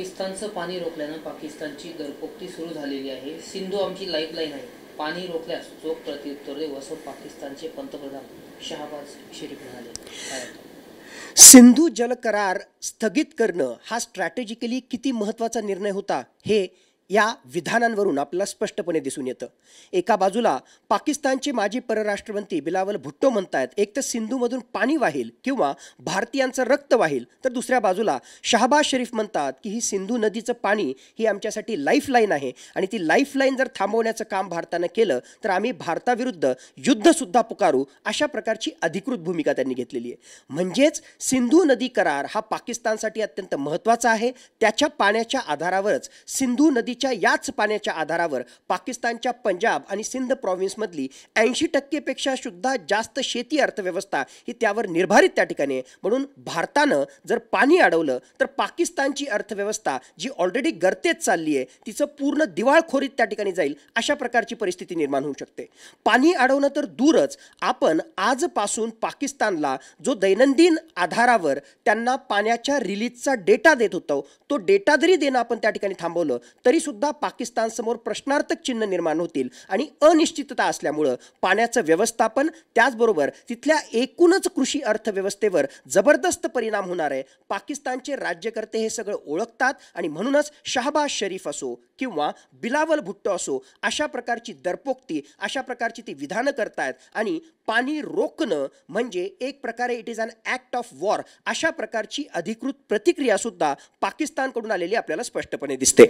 पाकिस्तानचं पाणी रोखल्यानं पाकिस्तानची दरपोक्ती सुरू झालेली आहे। सिंधू आमची लाईफलाईन आहे, पाणी रोखल्यास चोख प्रत्युत्तर देऊ असं पाकिस्तानचे पंतप्रधान शहबाज शरीफ म्हणाले। सिंधू जल करार स्थगित करणं हा स्ट्रॅटेजिकली किती महत्त्वाचा निर्णय होता हे या विधानांवरून आपल्याला स्पष्टपणे दिसून येतं। एका बाजूला पाकिस्तानचे माजी परराष्ट्रमंत्री बिलावल भुट्टो म्हणतात एक तर सिंधूमधून पाणी वाहील किंवा भारतीयांचं रक्त वाहील, तर दुसऱ्या बाजूला शहबाज शरीफ म्हणतात की ही सिंधू नदीचं पाणी ही आमच्यासाठी लाईफलाईन आहे आणि ती लाईफलाईन जर थांबवण्याचं काम भारतानं केलं तर आम्ही भारताविरुद्ध युद्धसुद्धा पुकारू, अशा प्रकारची अधिकृत भूमिका त्यांनी घेतलेली आहे। म्हणजेच सिंधू नदी करार हा पाकिस्तानसाठी अत्यंत महत्त्वाचा आहे। त्याच्या पाण्याच्या आधारावरच सिंधू नदी याच पाण्याच्या आधारावर पाकिस्तानच्या पंजाब आणि सिंध प्रॉव्हिन्समधली 80% पेक्षा सुद्धा जास्त शेती अर्थव्यवस्था ही त्यावर निर्धारित त्या ठिकाणी आहे। म्हणून भारतानं जर पाणी अडवलं तर पाकिस्तानची अर्थव्यवस्था जी ऑलरेडी गर्तेत चालली आहे तिचं पूर्ण दिवाळखोरीत त्या ठिकाणी जाईल, अशा प्रकारची परिस्थिती निर्माण होऊ शकते। पाणी अडवणं तर दूरच, आपण आजपासून पाकिस्तानला जो दैनंदिन आधारावर त्यांना पाण्याच्या रिलीजचा डेटा देत होतो तो डेटा जरी देणं आपण त्या ठिकाणी थांबवलं तरी सुद्धा पाकिस्तान समोर प्रश्नार्थक चिन्ह निर्माण होतील आणि अनिश्चितता असल्यामुळे पाण्याचं व्यवस्थापन त्याचबरोबर तिथल्या एकूणच कृषी अर्थव्यवस्थेवर जबरदस्त परिणाम होणार आहे। पाकिस्तानचे राज्यकर्ते हे सगळं ओळखतात आणि म्हणूनच शहबाज शरीफ असो किंवा बिलावल भुट्टो असो अशा प्रकारची दरपोक्ती, अशा प्रकारची ती विधानं करतायत आणि पाणी रोखणं म्हणजे एक प्रकारे it is an act of war, अशा प्रकारची अधिकृत प्रतिक्रिया सुद्धा पाकिस्तानकडून आलेली आपल्याला स्पष्टपणे दिसते।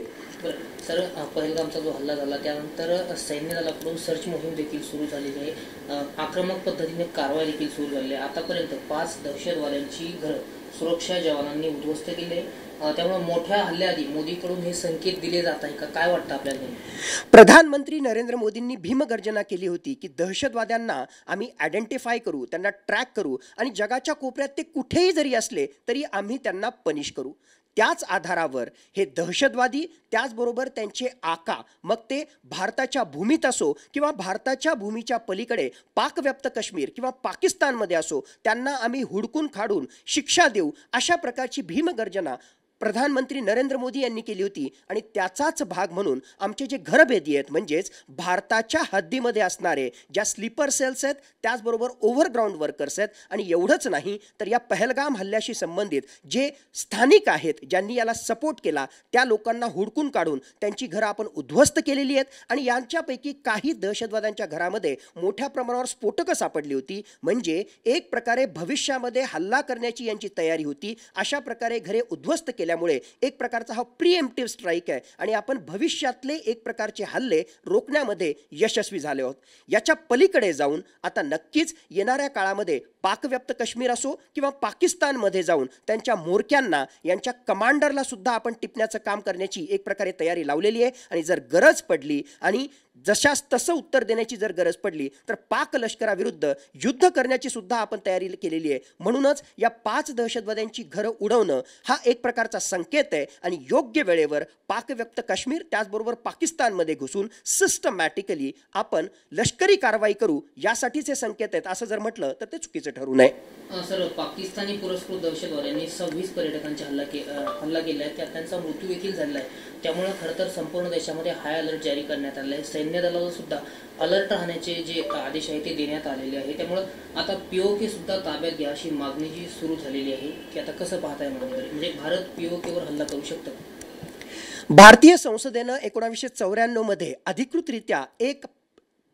सर, पहलगामचा जो हल्ला झाला त्यानंतर सैन्य दलाकडून सर्च मोहीम देखील सुरू झालेली आहे, आक्रमक पद्धतीने कारवाई देखील सुरू झाली आहे। आतापर्यंत 5 दहशतवाद्यांची घर सुरक्षा जवानांनी उद्ध्वस्त केले, त्यामुळे मोठ्या हल्ल्याआधी मोदीकडून हे संकेत दिले जात आहे का, काय वाटतं आपल्याला? प्रधानमंत्री नरेंद्र मोदींनी भीमगर्जना केली होती की दहशतवाद्यांना आम्ही आयडेंटिफाय करू, त्यांना ट्रॅक करू आणि जगाच्या कोपऱ्यात ते कुठेही जरी असले तरी आम्ही त्यांना पनिश करू। त्याच आधारावर हे दहशतवादी त्याचबरोबर त्यांचे आका, मग ते भारताच्या भूमीत असो किंवा भारताच्या भूमीच्या पलीकडे पाकव्याप्त काश्मीर किंवा पाकिस्तानमध्ये असो, त्यांना आम्ही हुडकून काढून शिक्षा देऊ, अशा प्रकारची भीमगर्जना प्रधानमंत्री नरेंद्र मोदी यांनी केली होती। आणि त्याचाच भाग म्हणून आमचे जे घरभेदी आहेत म्हणजेच भारताच्या हद्दीमध्ये असणारे ज्या स्लीपर सेल्स आहेत त्याचबरोबर ओव्हरग्राऊंड वर्कर्स आहेत आणि एवढंच नाही तर या पहलगाम हल्ल्याशी संबंधित जे स्थानिक आहेत ज्यांनी याला सपोर्ट केला त्या लोकांना हुडकून काढून त्यांची घरं आपण उद्ध्वस्त केलेली आहेत आणि यांच्यापैकी काही दहशतवाद्यांच्या घरामध्ये मोठ्या प्रमाणावर स्फोटकं सापडली होती। म्हणजे एक प्रकारे भविष्यामध्ये हल्ला करण्याची यांची तयारी होती। अशा प्रकारे घरे उद्ध्वस्त केल्या मुळे एक प्रकारचा हा प्रीएम्प्टिव्ह स्ट्राईक आहे आणि आपण भविष्यातले एक प्रकारचे हल्ले रोखण्यामध्ये यशस्वी झाले आहोत। याच्या पलीकडे जाऊन आता नक्कीच येणाऱ्या काळामध्ये पाकव्याप्त काश्मीर असो किंवा पाकिस्तानमध्ये जाऊन त्यांच्या म्होरक्यांना, यांच्या कमांडरला सुद्धा आपण टिपण्याचं काम करण्याची एक प्रकारे तयारी लावलेली आहे आणि जर गरज पडली आणि जशास तसं उत्तर देण्याची जर गरज पडली तर पाक लष्कराविरुद्ध युद्ध करण्याची सुद्धा आपण तयारी केलेली आहे। म्हणूनच या 5 दहशतवाद्यांची घरं उडवणं हा एक प्रकारचा संकेत आहे आणि योग्य वेळेवर पाकव्याप्त काश्मीर त्याचबरोबर पाकिस्तानमध्ये घुसून सिस्टमॅटिकली आपण लष्करी कारवाई करू, यासाठीचे संकेत आहेत असं जर म्हटलं तर ते चुकीचं ठरू नये। सर, पाकिस्तानी पुरस्कृत दहशतवाद्यांनी 26 पर्यटकांचा हल्ला केला आहे, त्यात त्यांचा मृत्यू देखील झालेला आहे। त्यामुळे खरं तर संपूर्ण देशामध्ये हाय अलर्ट जारी करण्यात आले आहे। सैन्य दलाला सुद्धा अलर्ट राहण्याचे जे आदेश आहे ते देण्यात आलेले आहे। त्यामुळे आता POK सुद्धा ताब्यात घ्या अशी मागणी जी सुरू झालेली आहे की आता कसं पाहताय म्हणजे भारत POKवर हल्ला करू शकतो? भारतीय संसदेनं 1994 मध्ये अधिकृतरित्या एक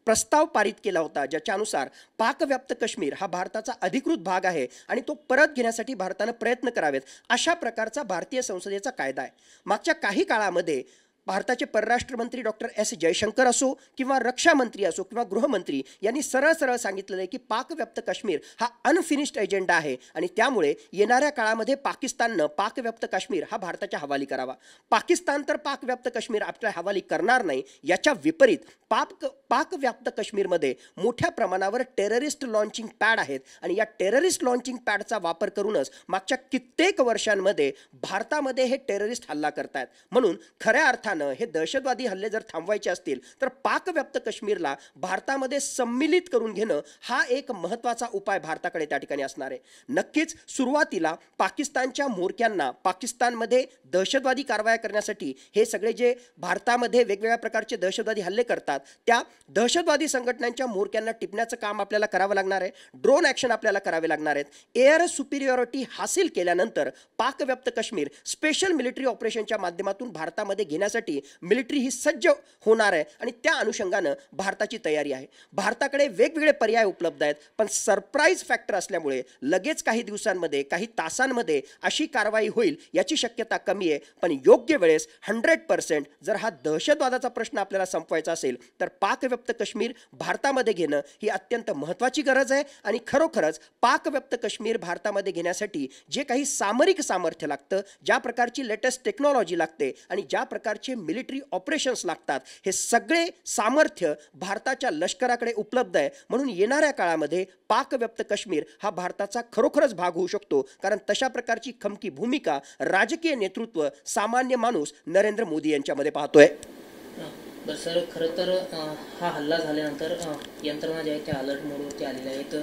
प्रस्ताव पारित केला होता ज्याच्यानुसार पाकव्याप्त काश्मीर हा भारताचा अधिकृत भाग आहे आणि तो परत घेण्यासाठी भारतानं प्रयत्न करावेत, अशा प्रकारचा भारतीय संसदेचा कायदा आहे। मागच्या काही काळामध्ये भारताचे परराष्ट्र मंत्री डॉक्टर एस जयशंकर असो किंवा रक्षा मंत्री असो किंवा गृहमंत्री यांनी सरळ सरळ सांगितलेलं आहे की पाकव्याप्त काश्मीर हा अनफिनिश्ड एजेंडा आहे आणि त्यामुळे येणाऱ्या काळामध्ये पाकिस्ताननं पाकव्याप्त काश्मीर हा भारताच्या हवाली करावा। पाकिस्तान तर पाकव्याप्त काश्मीर आपल्या हवाली करणार नाही, याच्या विपरीत पाकव्याप्त काश्मीरमध्ये मोठ्या प्रमाणावर टेररिस्ट लॉन्चिंग पॅड आहेत आणि या टेररिस्ट लॉन्चिंग पॅडचा वापर करूनच मागच्या कित्येक वर्षांमध्ये भारतामध्ये हे टेररिस्ट हल्ला करतायत। म्हणून खऱ्या अर्थानं अनुषंगानं हे दहशतवादी हल्ले जर थांबवायचे असतील तर पाकव्याप्त काश्मीरला भारतामध्ये सम्मिलित करून घेणं हा एक महत्त्वाचा उपाय भारताकडे त्या ठिकाणी असणार आहे. नक्कीच सुरुवातीला पाकिस्तानच्या म्होरक्यांना पाकिस्तानमध्ये दहशतवादी कारवाया करण्यासाठी हे सगळे जे भारतामध्ये वेगवेगळ्या प्रकारचे दहशतवादी हल्ले करतात त्या दहशतवादी संघटनांच्या म्होरक्यांना टिपण्याचं काम आपल्याला करावं लागणार आहे. ड्रोन ॲक्शन आपल्याला करावे लागणार आहेत. एअर सुपिरियॉरिटी हासिल केल्यानंतर पाकव्याप्त काश्मीर स्पेशल मिलिटरी ऑपरेशनच्या माध्यमातून भारतामध्ये घेण्यासाठी मिलिटरी ही सज्ज होणार आहे आणि त्या अनुषंगानं भारताची तयारी आहे. भारताकडे वेगवेगळे पर्याय उपलब्ध आहेत, पण सरप्राईज फॅक्टर असल्यामुळे लगेच काही दिवसांमध्ये काही तासांमध्ये अशी कारवाई होईल याची शक्यता कमी आहे. पण योग्य वेळेस 100% जर हा दहशतवादाचा प्रश्न आपल्याला संपवायचा असेल तर पाकव्याप्त काश्मीर भारतामध्ये घेणं ही अत्यंत महत्त्वाची गरज आहे. आणि खरोखरच पाकव्याप्त काश्मीर भारतामध्ये घेण्यासाठी जे काही सामरिक सामर्थ्य लागतं, ज्या प्रकारची लेटेस्ट टेक्नॉलॉजी लागते आणि ज्या प्रकारचे मिलिटरी ऑपरेशन्स लागतात, हे सगळे सामर्थ्य भारताच्या लष्कराकडे उपलब्ध आहे. म्हणून येणाऱ्या काळामध्ये पाकव्याप्त काश्मीर हा भारताचा खरोखरच भाग होऊ शकतो, कारण तशा प्रकारची खमकी भूमिका राजकीय नेतृत्व सामान्य माणूस नरेंद्र मोदी यांच्यामध्ये पाहतोय. बरं सर, खरं तर हा हल्ला झाल्यानंतर यंत्रणा ज्या आहेत त्या अलर्ट मोडवरती आलेल्या आहेत.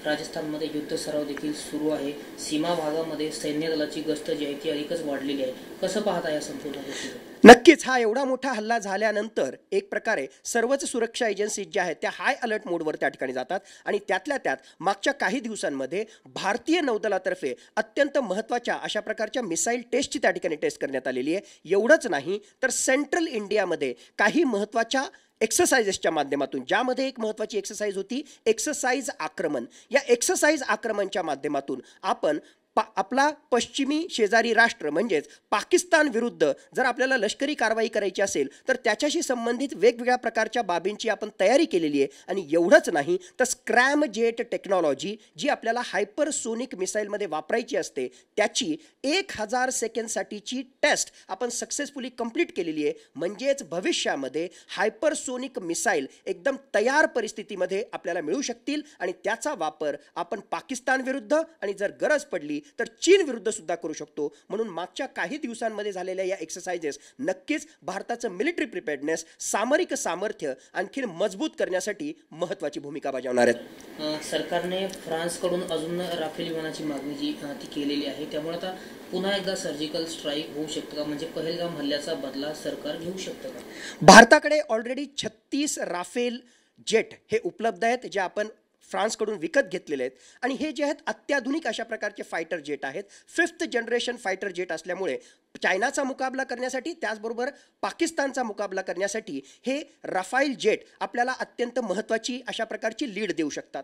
राजस्थानमध्ये युद्ध सराव देखील सुरू आहे. सीमा भागामध्ये सैन्य दलाची गस्त जी आहे ती अधिकच वाढलेली आहे. कसं पाहता या संपूर्ण गोष्टीला? नक्कीच हा एवढा मोठा हल्ला झाल्यानंतर एक प्रकारे सर्वच सुरक्षा एजन्सीज ज्या आहेत त्या हाय अलर्ट मोडवर त्या ठिकाणी जातात आणि त्यातल्या त्यात मागच्या काही दिवसांमध्ये भारतीय नौदलातर्फे अत्यंत महत्त्वाच्या अशा प्रकारच्या मिसाईल टेस्टची त्या ठिकाणी टेस्ट करण्यात आलेली आहे. एवढंच नाही तर सेंट्रल इंडियामध्ये काही महत्त्वाच्या एक्सरसाइजेसच्या माध्यमातून, ज्यामध्ये एक महत्त्वाची एक्सरसाइज होती एक्सरसाइज आक्रमण. या एक्सरसाइज आक्रमणच्या माध्यमातून आपण आपला पश्चिमी शेजारी राष्ट्र म्हणजेच पाकिस्तान विरुद्ध जर आपल्याला लष्करी कारवाई करायची असेल तर त्याच्याशी संबंधित वेगवेगळ्या प्रकारच्या बाबींची आपण तयारी केलेली आहे. आणि एवढंच नाही तर स्क्रॅम जेट टेक्नॉलॉजी जी आपल्याला हायपरसोनिक मिसाईलमध्ये वापरायची असते त्याची 1000 सेकंडसाठीची टेस्ट आपण सक्सेसफुली कंप्लीट केलेली आहे. म्हणजेच भविष्यामध्ये हायपरसोनिक मिसाईल एकदम तयार परिस्थितीमध्ये आपल्याला मिळू शकतील आणि त्याचा वापर आपण पाकिस्तान विरुद्ध आणि जर गरज पडली तर चीन विरुद्ध सुद्धा करू शकतो. म्हणून मागच्या काही दिवसांमध्ये झालेल्या या एक्सरसाइजेस नक्कीच भारताचं मिलिटरी प्रिपेअर्डनेस, सामरिक सामर्थ्य आणखी मजबूत करण्यासाठी महत्त्वाची भूमिका बजावणार आहेत. सरकारने फ्रान्सकडून अजून राफेल विमानाची मागणी जी ती केलेली आहे, त्यामुळे आता पुन्हा एकदा सर्जिकल स्ट्राईक होऊ शकतं का? म्हणजे पहलगाम हल्ल्याचा बदला सरकार घेऊ शकतं का? भारताकडे ऑलरेडी 36 राफेल जेट हे उपलब्ध आहेत जे आपण फ्रान्सकडून विकत घेतलेले आहेत. आणि हे जे आहेत अत्याधुनिक अशा प्रकारचे फायटर जेट आहेत. 5th जनरेशन फायटर जेट असल्यामुळे चायनाचा मुकाबला करण्यासाठी त्याचबरोबर पाकिस्तानचा मुकाबला करण्यासाठी हे राफेल जेट आपल्याला अत्यंत महत्त्वाची अशा प्रकारची लीड देऊ शकतात.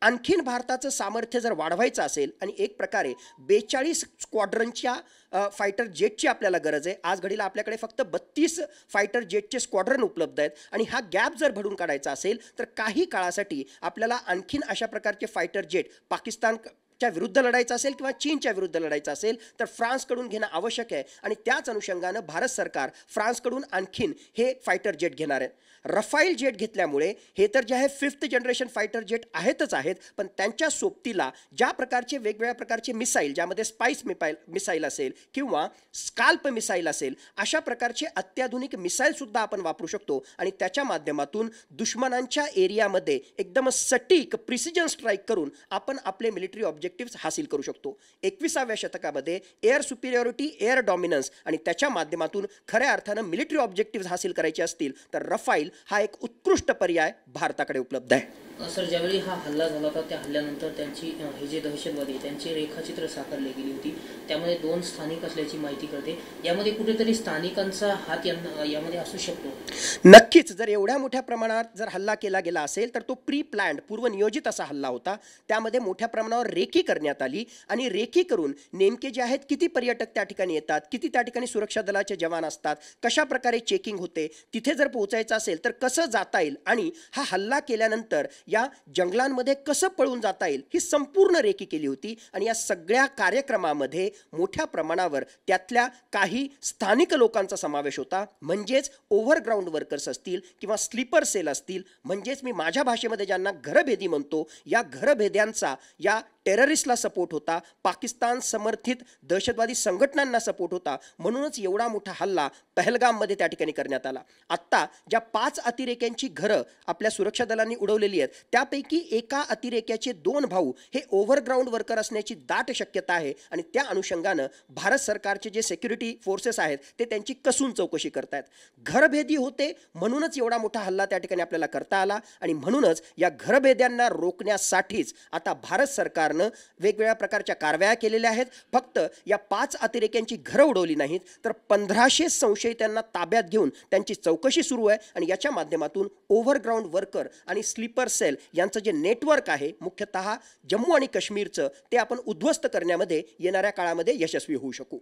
आणखीन भारताचं सामर्थ्य जर वाढवायचं असेल आणि एक प्रकारे 42 स्क्वॉड्रनच्या फायटर जेटची आपल्याला गरज आहे. आज घडीला आपल्याकडे फक्त 32 फायटर जेटचे स्क्वॉड्रन उपलब्ध आहेत आणि हा गॅप जर भरून काढायचा असेल तर काही काळासाठी आपल्याला आणखीन अशा प्रकारचे फायटर जेट पाकिस्तानच्या विरुद्ध लढायचं असेल किंवा चीनच्या विरुद्ध लढायचं असेल तर फ्रान्सकडून घेणं आवश्यक आहे. आणि त्याच अनुषंगानं भारत सरकार फ्रान्सकडून आणखीन हे फायटर जेट घेणार आहे. राफेल जेट घेतल्यामुळे हे तर जे आहे 5th जनरेशन फायटर जेट आहेतच आहेत, पण त्यांच्या सोबतीला ज्या प्रकारचे वेगवेगळ्या प्रकारचे मिसाईल, ज्यामध्ये स्पाइस मिसाईल असेल किंवा स्काल्प मिसाईल असेल, अशा प्रकारचे अत्याधुनिक मिसाईलसुद्धा आपण वापरू शकतो आणि त्याच्या माध्यमातून दुश्मनांच्या एरियामध्ये एकदम सटीक प्रिसिजन स्ट्राईक करून आपण आपले मिलिटरी ऑब्जेक्टिव्स हासिल करू शकतो. 21व्या शतकामध्ये एअर सुपिरियॉरिटी, एअर डॉमिनन्स आणि त्याच्या माध्यमातून खऱ्या अर्थानं मिलिटरी ऑब्जेक्टिव्स हासिल करायचे असतील तर राफेल हा एक उत्कृष्ट पर्याय भारताकडे उपलब्ध आहे. सर, ज्यावेळी हा हल्ला झाला होता त्या हल्ल्यानंतर त्यांची हे जे दहशतवादी त्यांची रेखाचित्र साकारली गेली होती, त्यामध्ये 2 स्थानिक असल्याची माहिती कळते. यामध्ये कुठेतरी स्थानिकांचा हात यामध्ये असू शकतो? नक्कीच. जर एवढ्या मोठ्या प्रमाणात जर हल्ला केला गेला असेल तर तो प्री प्लॅन्ड, पूर्वनियोजित असा हल्ला होता. त्यामध्ये मोठ्या प्रमाणावर रेकी करण्यात आली आणि रेकी करून नेमके जे आहेत किती पर्यटक त्या ठिकाणी येतात, किती त्या ठिकाणी सुरक्षा दलाचे जवान असतात, कशा प्रकारे चेकिंग होते, तिथे जर पोहोचायचं असेल तर कसं जाता येईल आणि हा हल्ला केल्यानंतर या जंगलांमध्ये कसं पळून जाता येईल ही संपूर्ण रेकी केली होती. आणि या सगळ्या कार्यक्रमामध्ये मोठ्या प्रमाणावर त्यातल्या काही स्थानिक लोकांचा समावेश होता. म्हणजेच ओव्हरग्राऊंड वर्कर्स असतील किंवा स्लीपर सेल असतील, म्हणजेच मी माझ्या भाषेमध्ये ज्यांना घरभेदी म्हणतो, या घरभेद्यांचा या टेररिस्टला सपोर्ट होता, पाकिस्तान समर्थित दहशतवादी संघटनांना सपोर्ट होता. म्हणूनच एवढा मोठा हल्ला पहलगाममध्ये त्या ठिकाणी करण्यात आला. आत्ता ज्या 5 अतिरेक्यांची घरं आपल्या सुरक्षा दलांनी उडवलेली आहेत, त्यापैकी एका अतिरेक्याचे 2 भाऊ हे ओव्हरग्राऊंड वर्कर असण्याची दाट शक्यता आहे. आणि त्या अनुषंगानं भारत सरकारचे जे सिक्युरिटी फोर्सेस आहेत ते त्यांची कसून चौकशी करतायत. घरभेदी होते म्हणूनच एवढा मोठा हल्ला त्या ठिकाणी आपल्याला करता आला. आणि म्हणूनच या घरभेद्यांना रोखण्यासाठीच आता भारत सरकारनं वेगवेगळ्या प्रकारच्या कारवाया केलेल्या आहेत. फक्त या 5 अतिरेक्यांची घरं उडवली नाहीत, तर 1500 संशयितांना ताब्यात घेऊन त्यांची चौकशी सुरू आहे. आणि याच्या माध्यमातून ओव्हरग्राऊंड वर्कर आणि स्लीपर सेल यांचं जे नेटवर्क आहे, मुख्यतः जम्मू आणि काश्मीरचं, ते आपण उद्ध्वस्त करण्यामध्ये येणाऱ्या काळामध्ये यशस्वी होऊ शकू.